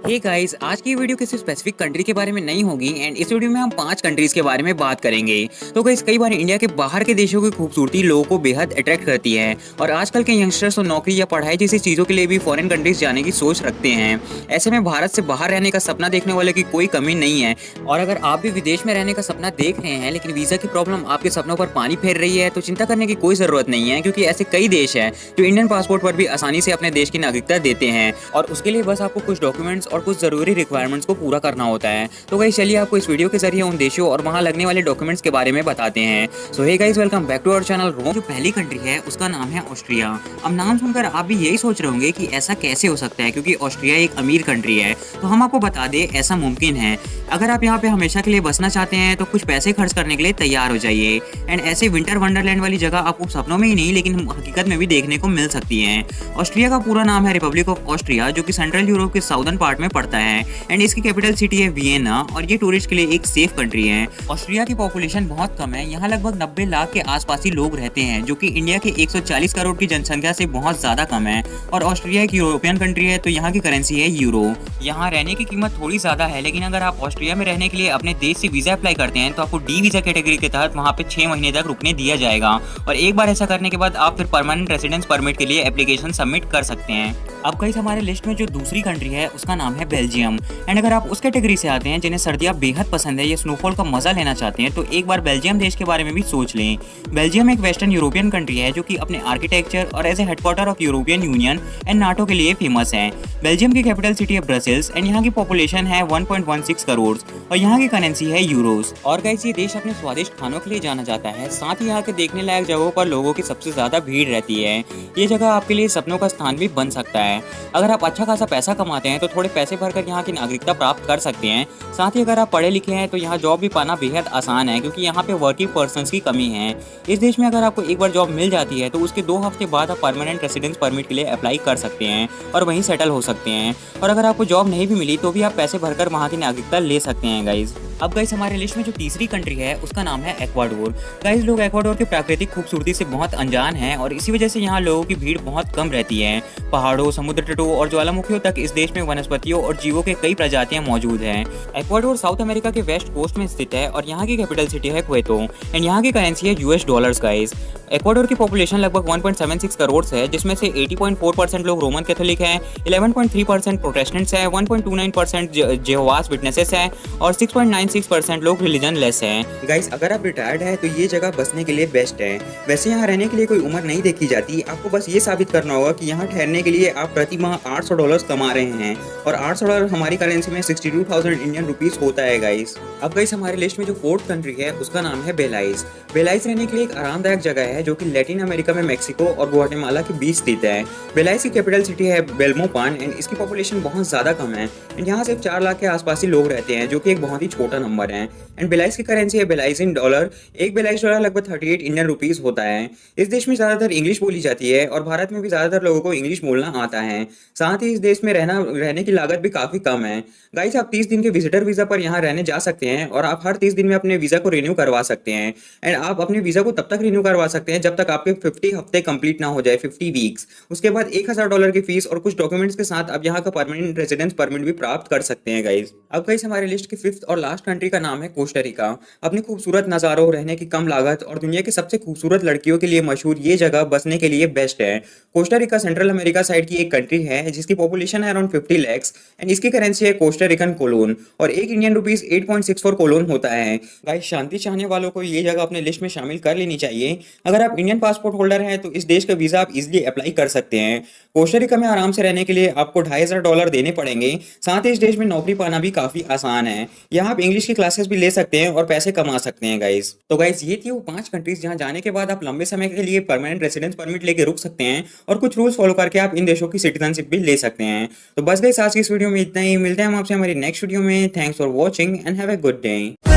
Hey guys, आज की video किसी स्पेसिफिक कंट्री के बारे में नहीं होगी एंड इस वीडियो में हम 5 कंट्रीज के बारे में बात करेंगे। तो गाइस, कई बार इंडिया के बाहर के देशों की खूबसूरती लोगों को बेहद अट्रैक्ट करती है और आजकल के यंगस्टर्स तो नौकरी या पढ़ाई जैसी चीज़ों के लिए भी फॉरेन कंट्रीज जाने की सोच रखते हैं। ऐसे में भारत से बाहर रहने का सपना देखने वाले की कोई कमी नहीं है। और अगर आप भी विदेश में रहने का सपना देख रहे हैं लेकिन वीज़ा की प्रॉब्लम आपके सपनों पर पानी फेर रही है, तो चिंता करने की कोई ज़रूरत नहीं है, क्योंकि ऐसे कई देश हैं जो इंडियन पासपोर्ट पर भी आसानी से अपने देश की नागरिकता देते हैं और उसके लिए बस आपको कुछ डॉक्यूमेंट्स और कुछ ज़रूरी रिक्वायरमेंट्स को पूरा करना होता है। तो गाइस, चलिए आपको इस वीडियो के जरिए उन देशों और वहां लगने वाले डॉक्यूमेंट्स के बारे में बताते हैं। So hey guys, welcome back to our channel Rome. जो पहली कंट्री है उसका नाम है ऑस्ट्रिया। अब नाम सुनकर आप भी यही सोच रहे होंगे कि ऐसा कैसे हो सकता है, क्योंकि ऑस्ट्रिया एक अमीर कंट्री है। तो हम आपको बता दें, ऐसा मुमकिन है। अगर आप यहाँ पे हमेशा के लिए बसना चाहते हैं तो कुछ पैसे खर्च करने के लिए तैयार हो जाइए। एंड ऐसे विंटर वंडरलैंड वाली जगह आपको सपनों में ही नहीं लेकिन हकीकत में भी देखने को मिल सकती है। ऑस्ट्रिया का पूरा नाम है रिपब्लिक ऑफ ऑस्ट्रिया, जो कि सेंट्रल यूरोप के साउदर्न पार्ट में पड़ता है एंड इसकी कैपिटल सिटी है वियना और ये टूरिस्ट के लिए एक सेफ कंट्री है। ऑस्ट्रिया की पॉपुलेशन बहुत कम है, यहाँ लगभग 90 लाख के आसपास ही लोग रहते हैं, जो कि इंडिया के 140 करोड़ की जनसंख्या से बहुत ज्यादा कम है। और ऑस्ट्रिया एक यूरोपियन कंट्री है, तो यहाँ की करेंसी है यूरो। यहाँ रहने की कीमत थोड़ी ज्यादा है, लेकिन अगर आप ऑस्ट्रिया में रहने के लिए अपने देश से वीजा अप्लाई करते हैं तो आपको डी वीजा कैटेगरी के तहत वहाँ पे 6 महीने तक रुकने दिया जाएगा और एक बार ऐसा करने के बाद आप फिर परमानेंट रेसिडेंस परमिट के लिए एप्लीकेशन सबमिट कर सकते हैं। अब गाइस, हमारे लिस्ट में जो दूसरी कंट्री है उसका नाम है बेल्जियम। एंड अगर आप उस कैटेगरी से आते हैं जिन्हें सर्दियाँ बेहद पसंद है या स्नोफॉल का मजा लेना चाहते हैं, तो एक बार बेल्जियम देश के बारे में भी सोच लें। बेल्जियम एक वेस्टर्न यूरोपियन कंट्री है जो कि अपने आर्किटेक्चर और as a headquarter of European Union and NATO के लिए फेमस है। बेल्जियम की कैपिटल सिटी है ब्रसेल्स एंड यहाँ की पॉपुलेशन है 1.16 करोड़ और यहाँ की करेंसी है यूरोस। और गाइस, ये देश अपने स्वादिष्ट खानों के लिए जाना जाता है, साथ ही यहाँ के देखने लायक जगहों पर लोगों की सबसे ज्यादा भीड़ रहती है। ये जगह आपके लिए सपनों का स्थान भी बन सकता है। अगर आप अच्छा खासा पैसा कमाते हैं तो थोड़े पैसे भरकर यहाँ की नागरिकता प्राप्त कर सकते हैं। साथ ही अगर आप पढ़े लिखे हैं तो यहाँ जॉब भी पाना बेहद आसान है, क्योंकि यहाँ पे वर्किंग पर्सन्स की कमी है। इस देश में अगर आपको एक बार जॉब मिल जाती है तो उसके 2 हफ्ते बाद आप परमानेंट रेसिडेंस परमिट के लिए अप्लाई कर सकते हैं और वहीं सेटल हो सकते हैं। और अगर आपको जॉब नहीं भी मिली तो भी आप पैसे भरकर वहाँ की नागरिकता ले सकते हैं गाइज। अब गाइस, हमारे लिस्ट में जो तीसरी कंट्री है उसका नाम है एक्वाडोर। गाइस, लोग एक्वाडोर की प्राकृतिक खूबसूरती से बहुत अनजान हैं और इसी वजह से यहाँ लोगों की भीड़ बहुत कम रहती है। पहाड़ों, समुद्र तटों और ज्वालामुखियों तक इस देश में वनस्पतियों और जीवों के कई प्रजातियां मौजूद हैं। एक्वाडोर साउथ अमेरिका के वेस्ट कोस्ट में स्थित है और यहाँ की कैपिटल सिटी है क्वेतो एंड यहाँ की करेंसी है यूएस डॉलर्स। गाइस, एक्वाडोर की पॉपुलेशन लगभग 1.76 करोड़ है, जिसमें से 80.4% लोग रोमन कैथोलिक हैं, 11.3% प्रोटेस्टेंट्स हैं, 1.29% जेहोवास विटनेसेस हैं और 6.96% लोग रिलीजन लेस हैं। गाइस, अगर आप रिटायर्ड हैं तो ये जगह बसने के लिए बेस्ट है। वैसे यहाँ रहने के लिए कोई उम्र नहीं देखी जाती, आपको बस ये साबित करना होगा कि यहाँ ठहरने के लिए आप प्रति माह $800 कमा रहे हैं और $800 हमारी करेंसी में 62,000 इंडियन रुपीस होता है गाइस। अब गाइस, हमारे लिस्ट में जो फोर्थ कंट्री है उसका नाम है बेलाइस। बेलाइस रहने के लिए एक आरामदायक जगह है जो कि लैटिन अमेरिका में मेक्सिको और ग्वाटेमाला के बीच स्थित है। बेलाइस की कैपिटल सिटी है बेल्मोपान एंड इसकी पॉपुलेशन बहुत ज्यादा कम है एंड यहाँ सिर्फ 4 लाख के आसपास ही लोग रहते हैं, जो कि एक बहुत ही छोटा नंबर है। एंड बेलाइस की करेंसी है बेलाइसिन डॉलर। एक बेलाइस डॉलर लगभग 38 इंडियन रुपीस होता है। इस देश में ज्यादातर इंग्लिश बोली जाती है और भारत में भी ज्यादातर लोगों को इंग्लिश बोलना आता है। साथ ही इस देश में रहने की लागत भी काफी कम है। गाइस, आप 30 दिन के विजिटर वीजा पर यहाँ रहने जा सकते हैं और आप हर 30 दिन में अपने वीजा को रिन्यू करवा सकते हैं। एंड आप अपने वीजा को तब तक रिन्यू करवा सकते हैं जब तक आपके 50 हफ्ते कंप्लीट ना हो जाए, 50 वीक्स। उसके बाद $1000 की फीस और कुछ डॉक्यूमेंट्स के साथ आप यहाँ का परमानेंट रेजिडेंस परमिट भी प्राप्त कर सकते हैं गाइस। अब गाइस, हमारे लिस्ट की 5th और लास्ट कंट्री का नाम है कोस्टा रिका। अपने खूबसूरत नज़ारों, रहने की कम लागत और दुनिया की सबसे खूबसूरत लड़कियों के लिए मशहूर ये जगह बसने के लिए बेस्ट है। Costa Rica central America side की एक कंट्री है जिसकी पॉपुलेशन है अराउंड 50 लैक्स एंड इसकी करेंसी है कोस्टा रिकन कोलोन और एक इंडियन रुपीस 8.64 कोलोन होता है। गाइस, शांति चाहने वालों को ये जगह अपने लिस्ट में शामिल कर लेनी चाहिए। अगर आप इंडियन पासपोर्ट होल्डर हैं तो इस देश का वीजा आप इजीली अप्लाई कर सकते हैं। कोस्टा रिका में आराम से रहने के लिए आपको $2500 देने पड़ेंगे। साथ ही इस देश में नौकरी पाना भी काफी आसान है। यहाँ आप इंग्लिश की क्लासेस भी ले सकते हैं और पैसे कमा सकते हैं गाइस। तो गाइस, ये थी वो 5 कंट्रीज जहाँ जाने के बाद आप लंबे समय के लिए परमानेंट रेसिडेंस परमिट लेके रुक सकते हैं और कुछ रूल्स फॉलो करके आप इन देशों की सिटीजनशिप भी ले सकते हैं। तो बस गाइस, आज की इस वीडियो में इतना ही। मिलते हैं हम आपसे हमारी नेक्स्ट वीडियो में। Thanks for watching and have a good day.